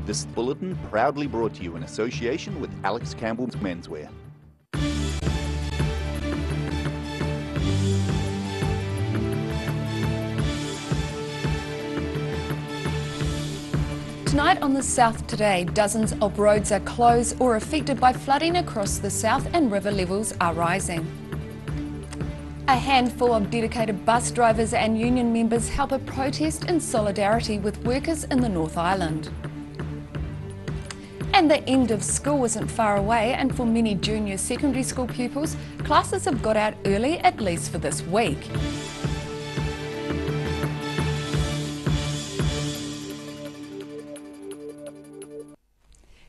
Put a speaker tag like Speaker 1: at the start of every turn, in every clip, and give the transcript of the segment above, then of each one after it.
Speaker 1: This bulletin proudly brought to you in association with Alex Campbell's Menswear.
Speaker 2: Tonight on the South Today, dozens of roads are closed or affected by flooding across the south and river levels are rising. A handful of dedicated bus drivers and union members help a protest in solidarity with workers in the North Island. And the end of school isn't far away, and for many junior secondary school pupils, classes have got out early, at least for this week.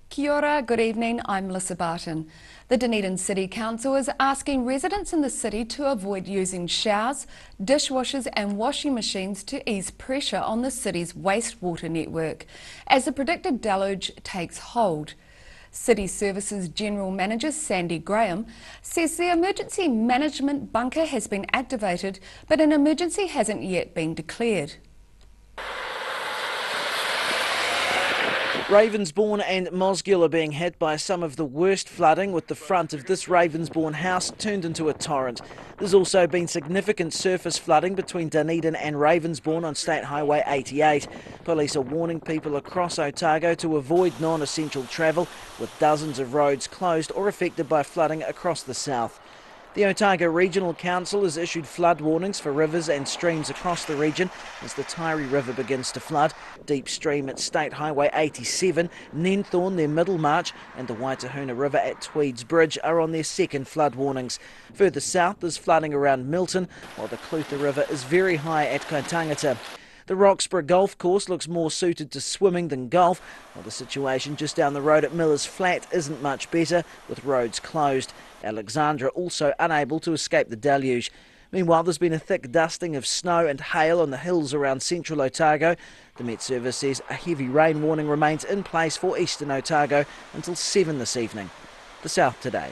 Speaker 2: Kia ora, good evening, I'm Melissa Barton. The Dunedin City Council is asking residents in the city to avoid using showers, dishwashers and washing machines to ease pressure on the city's wastewater network as the predicted deluge takes hold. City Services General Manager Sandy Graham says the emergency management bunker has been activated, but an emergency hasn't yet been declared.
Speaker 3: Ravensbourne and Mosgiel are being hit by some of the worst flooding, with the front of this Ravensbourne house turned into a torrent. There's also been significant surface flooding between Dunedin and Ravensbourne on State Highway 88. Police are warning people across Otago to avoid non-essential travel, with dozens of roads closed or affected by flooding across the south. The Otago Regional Council has issued flood warnings for rivers and streams across the region as the Taieri River begins to flood. Deep stream at State Highway 87, Nenthorn near Middlemarch and the Waitahuna River at Tweeds Bridge are on their second flood warnings. Further south there's flooding around Milton, while the Clutha River is very high at Kaitangata. The Roxburgh Golf Course looks more suited to swimming than golf, while the situation just down the road at Miller's Flat isn't much better, with roads closed. Alexandra also unable to escape the deluge. Meanwhile, there's been a thick dusting of snow and hail on the hills around central Otago. The Met Service says a heavy rain warning remains in place for eastern Otago until 7 this evening. The South Today.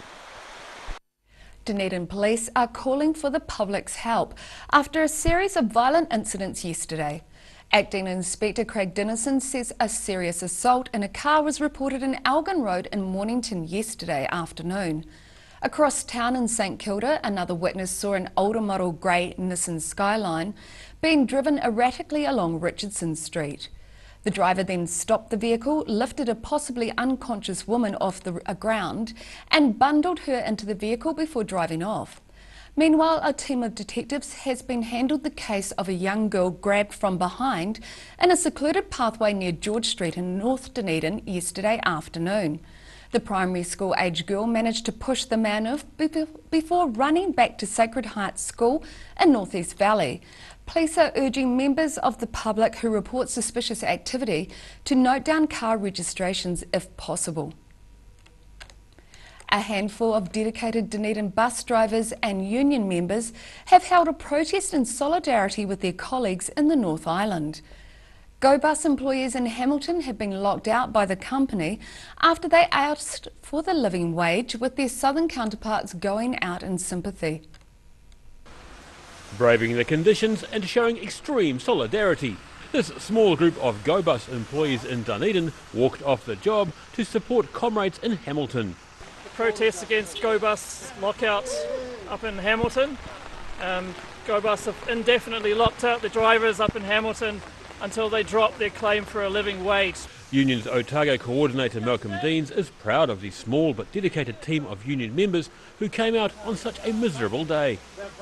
Speaker 2: Dunedin police are calling for the public's help after a series of violent incidents yesterday. Acting Inspector Craig Dennison says a serious assault in a car was reported in Elgin Road in Mornington yesterday afternoon. Across town in St Kilda, another witness saw an older model grey Nissan Skyline being driven erratically along Richardson Street. The driver then stopped the vehicle, lifted a possibly unconscious woman off the ground and bundled her into the vehicle before driving off. Meanwhile, a team of detectives has been handled the case of a young girl grabbed from behind in a secluded pathway near George Street in North Dunedin yesterday afternoon. The primary school age girl managed to push the man off before running back to Sacred Heart School in North East Valley. Police are urging members of the public who report suspicious activity to note down car registrations if possible. A handful of dedicated Dunedin bus drivers and union members have held a protest in solidarity with their colleagues in the North Island. Go Bus employees in Hamilton have been locked out by the company after they asked for the living wage, with their southern counterparts going out in sympathy.
Speaker 4: Braving the conditions and showing extreme solidarity, this small group of Go Bus employees in Dunedin walked off the job to support comrades in Hamilton.
Speaker 5: The protests against Go Bus lockouts up in Hamilton. Go Bus have indefinitely locked out the drivers up in Hamilton until they drop their claim for a living wage.
Speaker 4: Union's Otago coordinator Malcolm Deans is proud of the small but dedicated team of union members who came out on such a miserable day.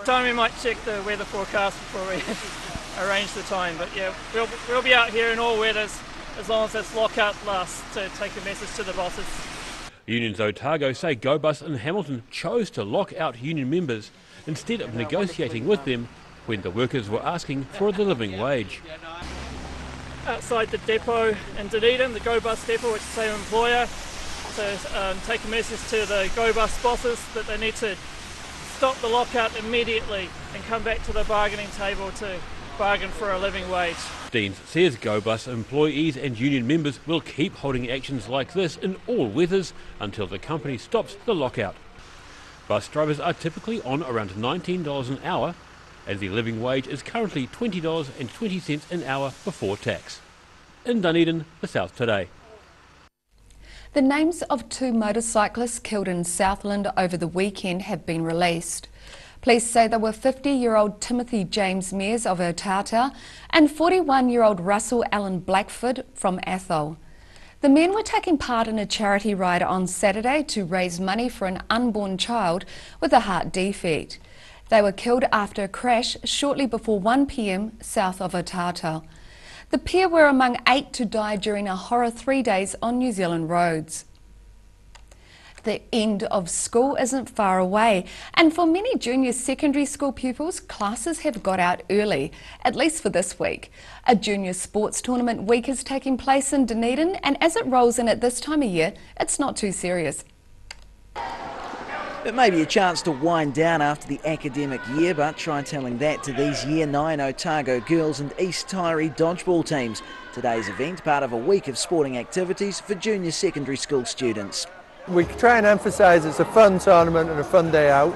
Speaker 5: Time we might check the weather forecast before we arrange the time, but yeah, we'll be out here in all weathers as long as this lockout lasts to take a message to the bosses.
Speaker 4: Unions Otago say Go Bus in Hamilton chose to lock out union members instead of negotiating with them when the workers were asking for the living wage.
Speaker 5: Outside the depot in Dunedin, the Go Bus depot, which is the same employer, to take a message to the Go Bus bosses that they need to stop the lockout immediately and come back to the bargaining table to bargain for a living wage.
Speaker 4: Deans says Go Bus employees and union members will keep holding actions like this in all weathers until the company stops the lockout. Bus drivers are typically on around $19 an hour, and the living wage is currently $20.20 an hour before tax. In Dunedin, the South Today.
Speaker 2: The names of 2 motorcyclists killed in Southland over the weekend have been released. Police say they were 50-year-old Timothy James Mears of Otata and 41-year-old Russell Allen Blackford from Athol. The men were taking part in a charity ride on Saturday to raise money for an unborn child with a heart defect. They were killed after a crash shortly before 1 p.m. south of Otata. The pair were among 8 to die during a horror 3 days on New Zealand roads. The end of school isn't far away, and for many junior secondary school pupils, classes have got out early, at least for this week. A junior sports tournament week is taking place in Dunedin, and as it rolls in at this time of year, it's not too serious.
Speaker 3: It may be a chance to wind down after the academic year, but try telling that to these Year 9 Otago girls and East Tyree dodgeball teams. Today's event, part of a week of sporting activities for junior secondary school students.
Speaker 6: We try and emphasise it's a fun tournament and a fun day out,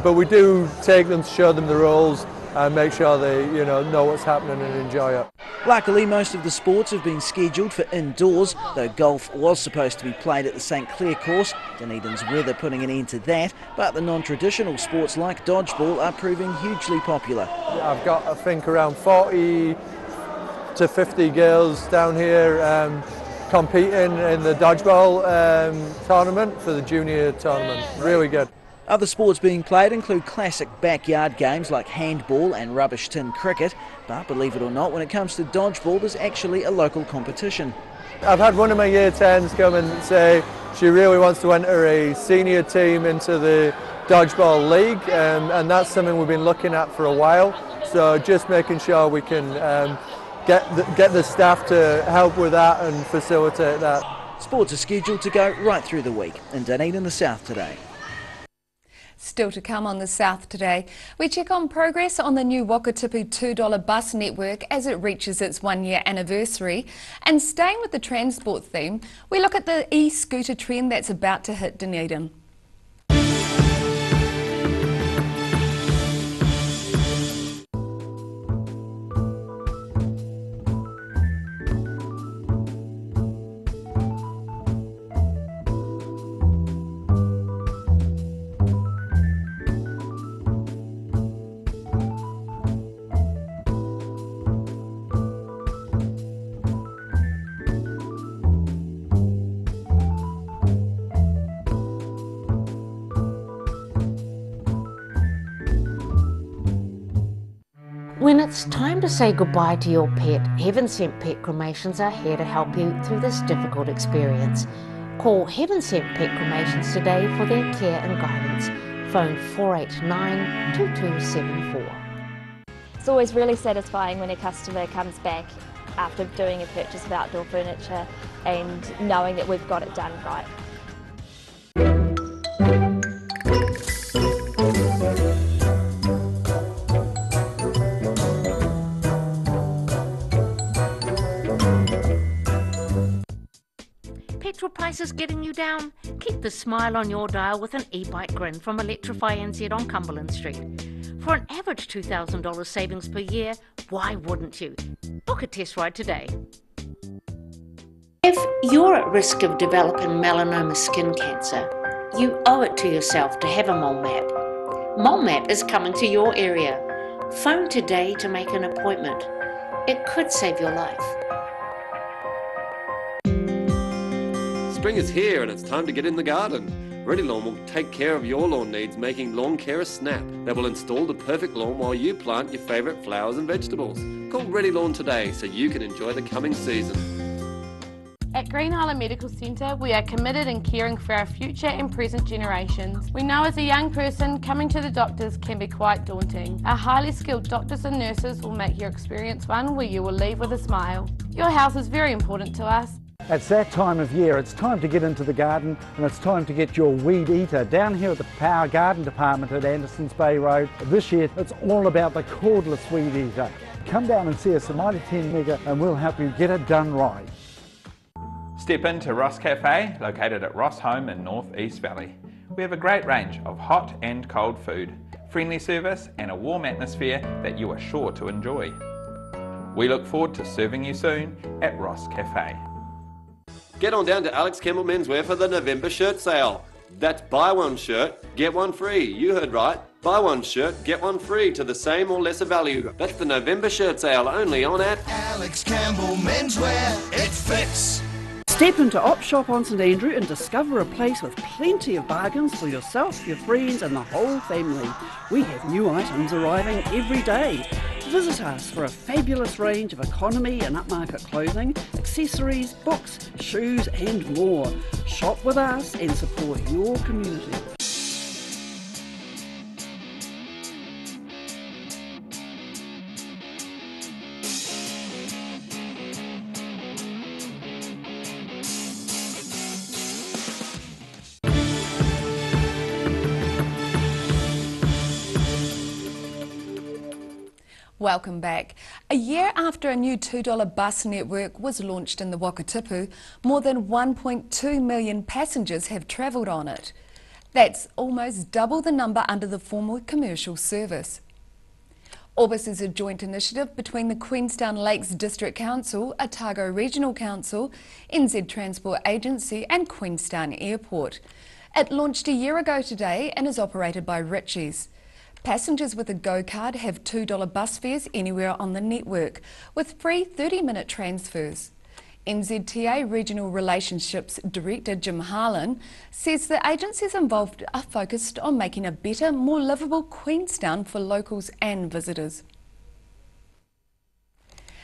Speaker 6: but we do take them to show them the rules and make sure they know what's happening and enjoy it.
Speaker 3: Luckily, most of the sports have been scheduled for indoors, though golf was supposed to be played at the St Clair course. Dunedin's weather putting an end to that, but the non-traditional sports like dodgeball are proving hugely popular.
Speaker 6: I've got, I think, around 40 to 50 girls down here competing in the dodgeball tournament for the junior tournament. Really good.
Speaker 3: Other sports being played include classic backyard games like handball and rubbish tin cricket, but believe it or not, when it comes to dodgeball, there's actually a local competition.
Speaker 6: I've had one of my Year 10s come and say she really wants to enter a senior team into the dodgeball league, and that's something we've been looking at for a while, so just making sure we can get the staff to help with that and facilitate that.
Speaker 3: Sports are scheduled to go right through the week in Dunedin, the South today.
Speaker 2: Still to come on the South today, we check on progress on the new Wakatipu $2 bus network as it reaches its 1-year anniversary. And staying with the transport theme, we look at the e-scooter trend that's about to hit Dunedin.
Speaker 7: When it's time to say goodbye to your pet, Heaven Sent Pet Cremations are here to help you through this difficult experience. Call Heaven Sent Pet Cremations today for their care and guidance. Phone 489-2274.
Speaker 8: It's always really satisfying when a customer comes back after doing a purchase of outdoor furniture and knowing that we've got it done right.
Speaker 7: Petrol prices getting you down? Keep the smile on your dial with an e-bike grin from Electrify NZ on Cumberland Street. For an average $2,000 savings per year, why wouldn't you? Book a test ride today. If you're at risk of developing melanoma skin cancer, you owe it to yourself to have a mole map. Mole map is coming to your area. Phone today to make an appointment. It could save your life.
Speaker 9: Spring is here and it's time to get in the garden. Ready Lawn will take care of your lawn needs, making Lawn Care a snap. They will install the perfect lawn while you plant your favourite flowers and vegetables. Call Ready Lawn today so you can enjoy the coming season.
Speaker 10: At Green Island Medical Centre, we are committed in caring for our future and present generations. We know as a young person, coming to the doctors can be quite daunting. Our highly skilled doctors and nurses will make your experience one where you will leave with a smile. Your health is very important to us.
Speaker 11: It's that time of year, it's time to get into the garden and it's time to get your weed eater. Down here at the Power Garden Department at Andersons Bay Road, this year it's all about the cordless weed eater. Come down and see us at Mighty 10 Mega and we'll help you get it done right.
Speaker 12: Step into Ross Cafe, located at Ross Home in North East Valley. We have a great range of hot and cold food, friendly service and a warm atmosphere that you are sure to enjoy. We look forward to serving you soon at Ross Cafe.
Speaker 9: Get on down to Alex Campbell Menswear for the November shirt sale. That's buy one shirt, get one free. You heard right. Buy one shirt, get one free to the same or lesser value. That's the November shirt sale only on at
Speaker 13: Alex Campbell Menswear. It fits.
Speaker 14: Step into Op Shop on St Andrew and discover a place with plenty of bargains for yourself, your friends and the whole family. We have new items arriving every day. Visit us for a fabulous range of economy and upmarket clothing, accessories, books, shoes and more. Shop with us and support your community.
Speaker 2: Welcome back. A year after a new $2 bus network was launched in the Wakatipu, more than 1.2 million passengers have travelled on it. That's almost double the number under the former commercial service. Orbis is a joint initiative between the Queenstown Lakes District Council, Otago Regional Council, NZ Transport Agency and Queenstown Airport. It launched a year ago today and is operated by Ritchie's. Passengers with a Go card have $2 bus fares anywhere on the network, with free 30-minute transfers. NZTA Regional Relationships Director Jim Harlan says the agencies involved are focused on making a better, more livable Queenstown for locals and visitors.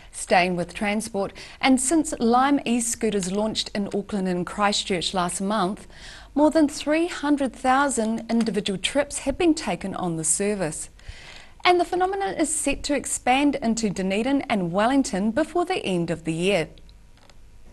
Speaker 2: Staying with transport, and since Lime e-scooters launched in Auckland and Christchurch last month, more than 300,000 individual trips have been taken on the service. And the phenomenon is set to expand into Dunedin and Wellington before the end of the year.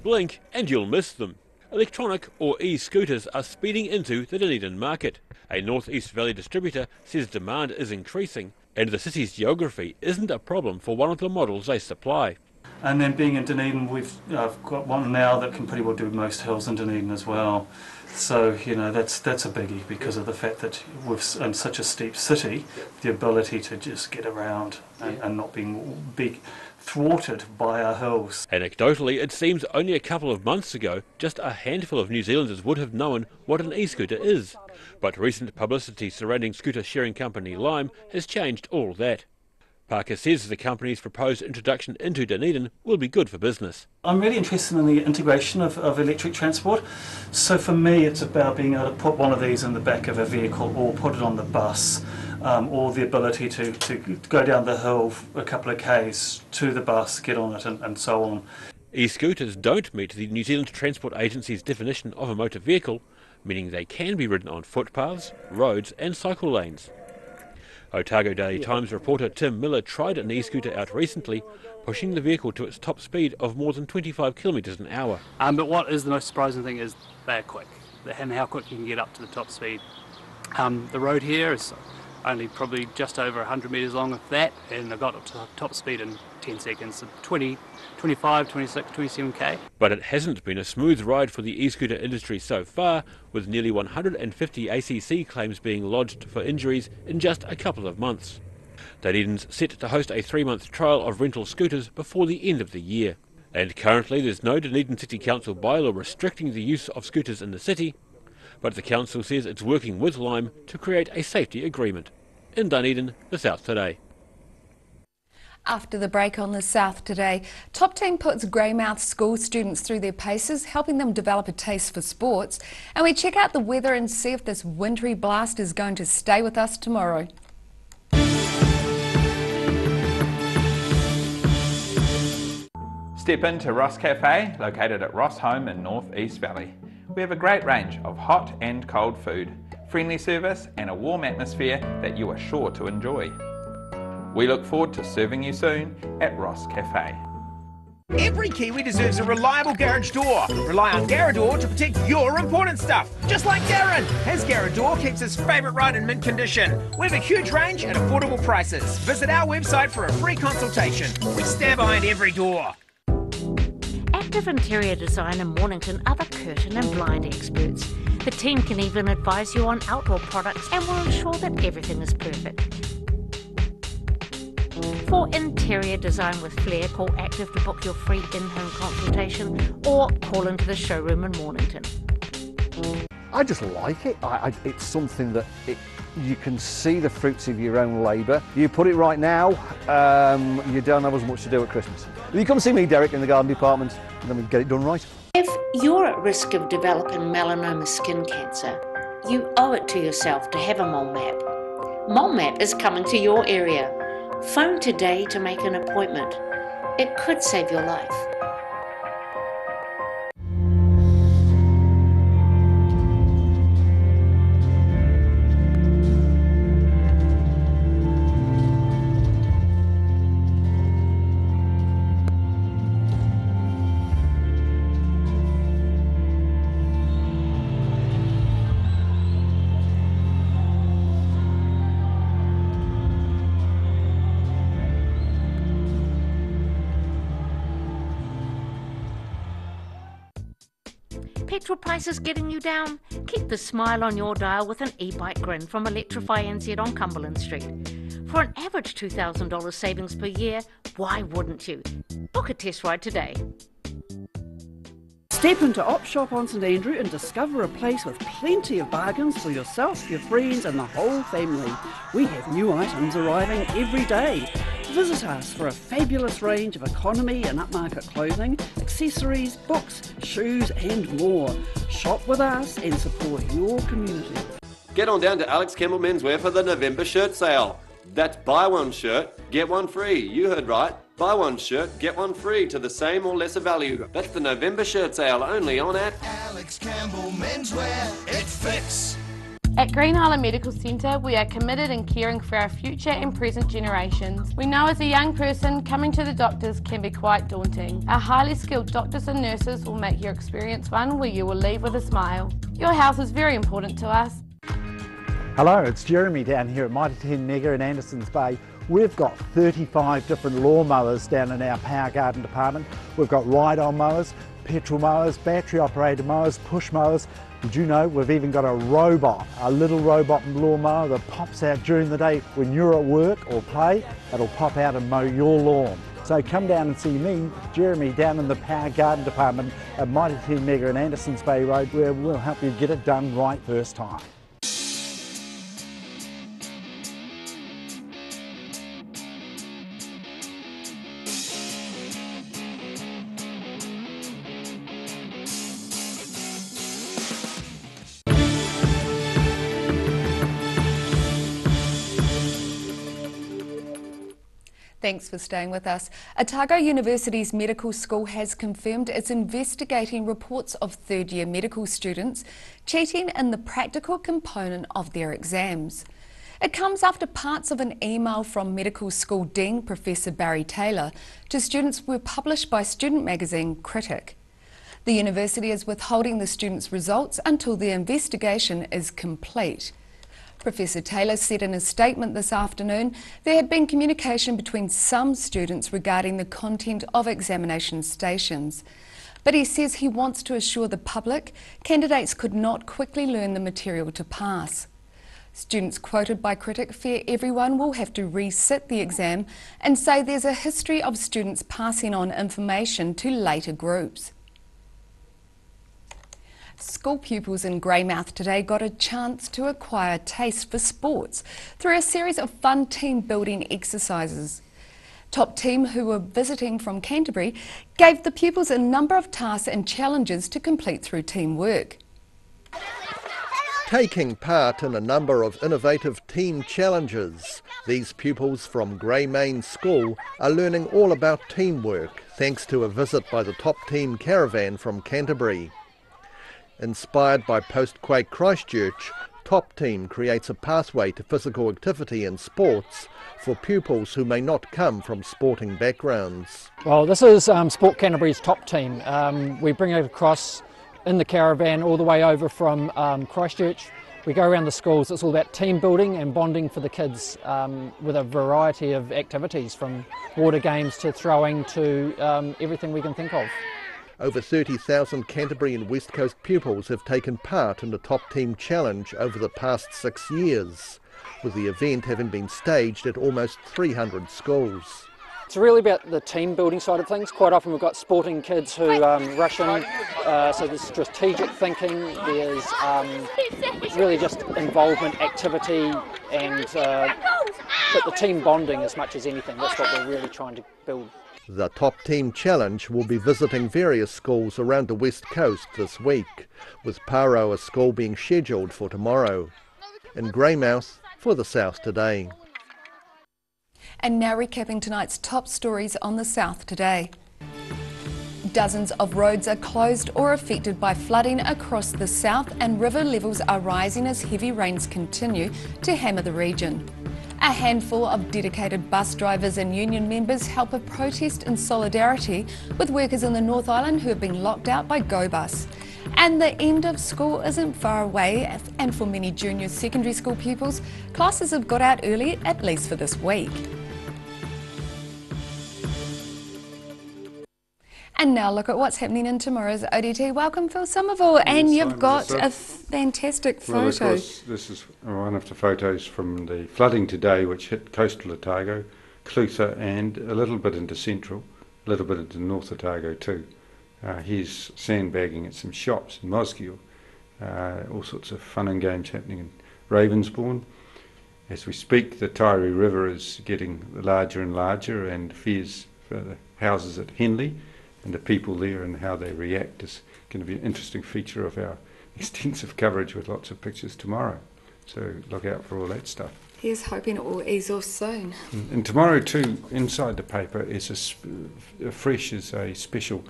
Speaker 4: Blink and you'll miss them. Electronic or e-scooters are speeding into the Dunedin market. A North East Valley distributor says demand is increasing and the city's geography isn't a problem for one of the models they supply.
Speaker 15: And then being in Dunedin, we've got one now that can pretty well do most hills in Dunedin as well. So, you know, that's a biggie because of the fact that in such a steep city, the ability to just get around and not be thwarted by our hills.
Speaker 4: Anecdotally, it seems only a couple of months ago, just a handful of New Zealanders would have known what an e-scooter is. But recent publicity surrounding scooter sharing company Lime has changed all that. Parker says the company's proposed introduction into Dunedin will be good for business.
Speaker 15: I'm really interested in the integration of electric transport. So for me it's about being able to put one of these in the back of a vehicle or put it on the bus, or the ability to go down the hill a couple of k's to the bus, get on it and so on.
Speaker 4: E-scooters don't meet the New Zealand Transport Agency's definition of a motor vehicle, meaning they can be ridden on footpaths, roads and cycle lanes. Otago Daily Times reporter Tim Miller tried an e-scooter out recently, pushing the vehicle to its top speed of more than 25 kilometres an hour.
Speaker 16: But what is the most surprising thing is they're quick, and how quick you can get up to the top speed. The road here is only probably just over 100 metres long, if that, and I got up to top speed in 10 seconds, so 20, 25, 26, 27k.
Speaker 4: But it hasn't been a smooth ride for the e-scooter industry so far, with nearly 150 ACC claims being lodged for injuries in just a couple of months. Dunedin's set to host a 3-month trial of rental scooters before the end of the year. And currently there's no Dunedin City Council bylaw restricting the use of scooters in the city, but the council says it's working with Lime to create a safety agreement. In Dunedin, the South Today.
Speaker 2: After the break on the South Today, Top Team puts Greymouth school students through their paces, helping them develop a taste for sports. And we check out the weather and see if this wintry blast is going to stay with us tomorrow.
Speaker 12: Step into Ross Cafe, located at Ross Home in North East Valley. We have a great range of hot and cold food, friendly service and a warm atmosphere that you are sure to enjoy. We look forward to serving you soon at Ross Cafe.
Speaker 17: Every Kiwi deserves a reliable garage door. Rely on Garrador to protect your important stuff. Just like Darren, as Garrador keeps his favourite ride in mint condition. We have a huge range at affordable prices. Visit our website for a free consultation. We stand behind every door.
Speaker 7: Active Interior Design in Mornington are the curtain and blind experts. The team can even advise you on outdoor products and will ensure that everything is perfect. For interior design with flair, call Active to book your free in-home consultation or call into the showroom in Mornington.
Speaker 18: I just like it. It's something that you can see the fruits of your own labour. You put it right now, you don't have as much to do at Christmas. If you come see me, Derek, in the garden department, then we get it done right.
Speaker 7: If you're at risk of developing melanoma skin cancer, you owe it to yourself to have a mole map. Mole map is coming to your area. Phone today to make an appointment. It could save your life. Petrol prices getting you down? Keep the smile on your dial with an e-bike grin from Electrify NZ on Cumberland Street. For an average $2,000 savings per year, why wouldn't you? Book a test ride today.
Speaker 14: Step into Op Shop on St Andrew and discover a place with plenty of bargains for yourself, your friends and the whole family. We have new items arriving every day. Visit us for a fabulous range of economy and upmarket clothing, accessories, books, shoes and more. Shop with us and support your community.
Speaker 9: Get on down to Alex Campbell Menswear for the November shirt sale. That's buy one shirt, get one free. You heard right. Buy one shirt, get one free to the same or lesser value. That's the November shirt sale only on at
Speaker 13: Alex Campbell Menswear. It fits.
Speaker 10: At Green Island Medical Centre, we are committed in caring for our future and present generations. We know as a young person, coming to the doctors can be quite daunting. Our highly skilled doctors and nurses will make your experience one where you will leave with a smile. Your health is very important to us.
Speaker 11: Hello, it's Jeremy down here at Mitre 10 Nega in Andersons Bay. We've got 35 different lawnmowers down in our power garden department. We've got ride-on mowers, petrol mowers, battery operated mowers, push mowers. Did you know we've even got a robot, a little robot lawnmower that pops out during the day when you're at work or play. It'll pop out and mow your lawn. So come down and see me, Jeremy, down in the power garden department at Mitre 10 Nega in Andersons Bay Road, where we'll help you get it done right first time.
Speaker 2: Thanks for staying with us. Otago University's medical school has confirmed it's investigating reports of third-year medical students cheating in the practical component of their exams. It comes after parts of an email from medical school dean Professor Barry Taylor to students were published by student magazine Critic. The university is withholding the students' results until the investigation is complete. Professor Taylor said in a statement this afternoon there had been communication between some students regarding the content of examination stations. But he says he wants to assure the public candidates could not quickly learn the material to pass. Students quoted by Critic fear everyone will have to resit the exam and say there's a history of students passing on information to later groups. School pupils in Greymouth today got a chance to acquire a taste for sports through a series of fun team building exercises. Top Team, who were visiting from Canterbury, gave the pupils a number of tasks and challenges to complete through teamwork.
Speaker 19: Taking part in a number of innovative team challenges, these pupils from Greymain School are learning all about teamwork thanks to a visit by the Top Team caravan from Canterbury. Inspired by post-quake Christchurch, Top Team creates a pathway to physical activity in sports for pupils who may not come from sporting backgrounds.
Speaker 20: Well, this is Sport Canterbury's Top Team. We bring it across in the caravan all the way over from Christchurch. We go around the schools. It's all about team building and bonding for the kids with a variety of activities, from water games to throwing to everything we can think of.
Speaker 19: Over 30,000 Canterbury and West Coast pupils have taken part in the Top Team Challenge over the past 6 years. with the event having been staged at almost 300 schools.
Speaker 20: It's really about the team building side of things. Quite often we've got sporting kids who rush in, so there's strategic thinking, there's really just involvement, activity, and but the team bonding as much as anything. That's what we're really trying to build.
Speaker 19: The Top Team Challenge will be visiting various schools around the West Coast this week, with Paroa School being scheduled for tomorrow. In Greymouth for the South Today.
Speaker 2: And now recapping tonight's top stories on the South Today. Dozens of roads are closed or affected by flooding across the south, and river levels are rising as heavy rains continue to hammer the region. A handful of dedicated bus drivers and union members help a protest in solidarity with workers in the North Island who have been locked out by GoBus. And the end of school isn't far away, and for many junior secondary school pupils, classes have got out early, at least for this week. And now look at what's happening in tomorrow's ODT. Welcome, Phil Somerville, and you've got a fantastic photo.
Speaker 21: Well, of course, this is one of the photos from the flooding today, which hit coastal Otago, Clutha, and a little bit into central, a little bit into North Otago too. Here's sandbagging at some shops in Mosgiel. All sorts of fun and games happening in Ravensbourne. As we speak, the Taieri River is getting larger and larger, and fears for the houses at Henley and the people there and how they react is going to be an interesting feature of our extensive coverage with lots of pictures tomorrow. So look out for all that stuff.
Speaker 2: Here's hoping it will ease off soon.
Speaker 21: And tomorrow too, inside the paper is Fresh is a special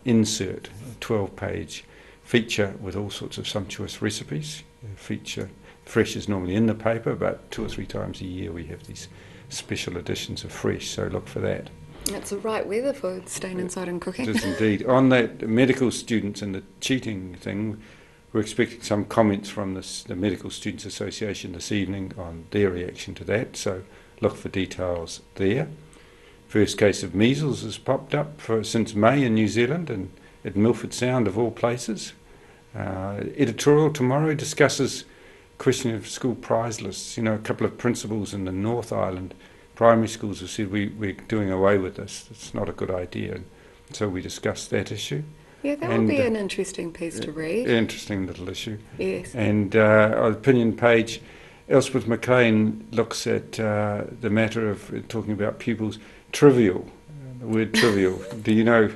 Speaker 21: insert, a 12-page feature with all sorts of sumptuous recipes. Fresh is normally in the paper, but 2 or 3 times a year we have these special editions of Fresh, so look for that.
Speaker 2: It's the right weather for staying inside and cooking.
Speaker 21: It is indeed. On that, medical students and the cheating thing, we're expecting some comments from the Medical Students Association this evening on their reaction to that, so look for details there. First case of measles has popped up since May in New Zealand and at Milford Sound of all places. Editorial tomorrow discusses question of school prize lists. You know, a couple of principals in the North Island primary schools have said we're doing away with this. It's not a good idea. And so we discussed that issue.
Speaker 2: Yeah, that would be an interesting piece to read.
Speaker 21: Interesting little issue.
Speaker 2: Yes.
Speaker 21: And on the opinion page, Elspeth McLean looks at the matter of talking about pupils. Trivial, the word trivial. Do you know,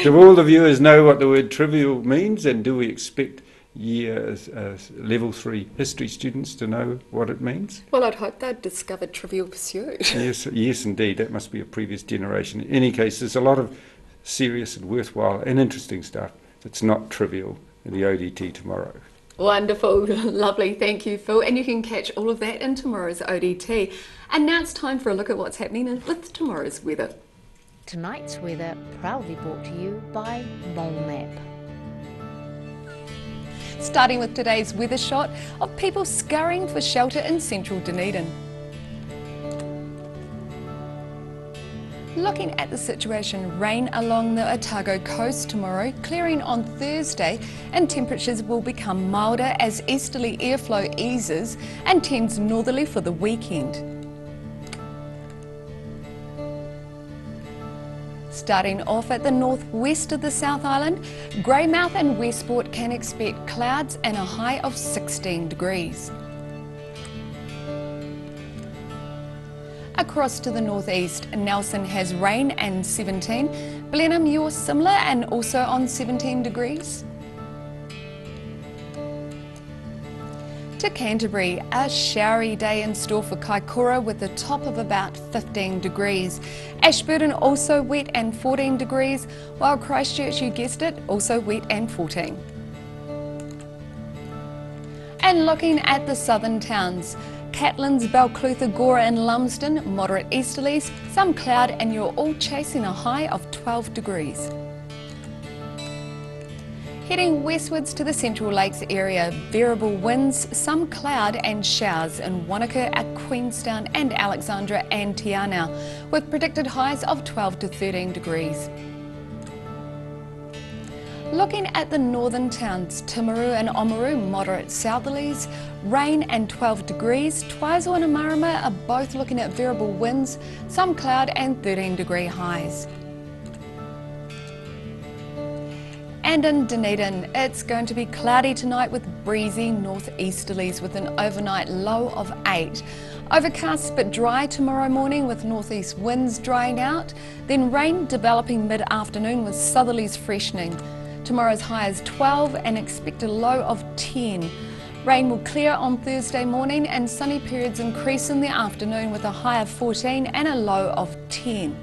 Speaker 21: do all the viewers know what the word trivial means, and do we expect level 3 history students to know what it means?
Speaker 2: Well, I'd hope they'd discovered Trivial Pursuit.
Speaker 21: Yes, indeed. That must be a previous generation. In any case, there's a lot of serious and worthwhile and interesting stuff that's not trivial in the ODT tomorrow.
Speaker 2: Wonderful, lovely, thank you, Phil. And you can catch all of that in tomorrow's ODT. And now it's time for a look at what's happening with tomorrow's weather.
Speaker 7: Tonight's weather proudly brought to you by Mole Map.
Speaker 2: Starting with today's weather shot of people scurrying for shelter in central Dunedin. Looking at the situation, rain along the Otago coast tomorrow, clearing on Thursday, and temperatures will become milder as easterly airflow eases and tends northerly for the weekend. Starting off at the northwest of the South Island, Greymouth and Westport can expect clouds and a high of 16 degrees. Across to the northeast, Nelson has rain and 17. Blenheim, you're similar and also on 17 degrees. To Canterbury, a showery day in store for Kaikoura with a top of about 15 degrees. Ashburton also wet and 14 degrees, while Christchurch, you guessed it, also wet and 14. And looking at the southern towns, Catlins, Balclutha, Gora and Lumsden, moderate easterlies, some cloud, and you're all chasing a high of 12 degrees. Heading westwards to the Central Lakes area, variable winds, some cloud and showers in Wanaka, at Queenstown and Alexandra and Tiana, with predicted highs of 12 to 13 degrees. Looking at the northern towns, Timaru and Oamaru, moderate southerlies, rain and 12 degrees. Twizel and Amarama are both looking at variable winds, some cloud and 13-degree highs. And in Dunedin, it's going to be cloudy tonight with breezy northeasterlies with an overnight low of 8. Overcast but dry tomorrow morning with northeast winds drying out, then rain developing mid-afternoon with southerlies freshening. Tomorrow's high is 12 and expect a low of 10. Rain will clear on Thursday morning and sunny periods increase in the afternoon with a high of 14 and a low of 10.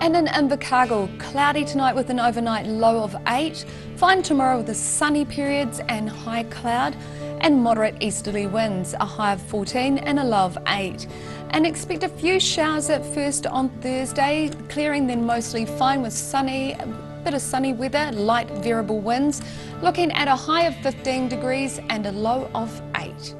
Speaker 2: And in Invercargill, cloudy tonight with an overnight low of 8. Fine tomorrow with the sunny periods and high cloud and moderate easterly winds, a high of 14 and a low of 8. And expect a few showers at first on Thursday, clearing then mostly fine with sunny, a bit of sunny weather, light variable winds, looking at a high of 15 degrees and a low of 8.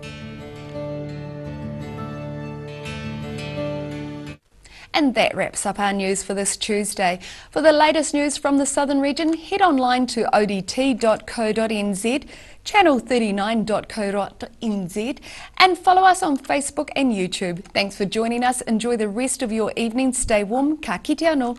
Speaker 2: And that wraps up our news for this Tuesday. For the latest news from the southern region, head online to odt.co.nz, channel39.co.nz, and follow us on Facebook and YouTube. Thanks for joining us. Enjoy the rest of your evening. Stay warm. Ka kite anō.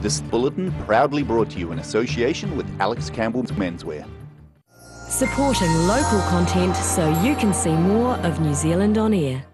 Speaker 1: This bulletin proudly brought to you in association with Alex Campbell's Menswear.
Speaker 22: Supporting local content so you can see more of New Zealand on air.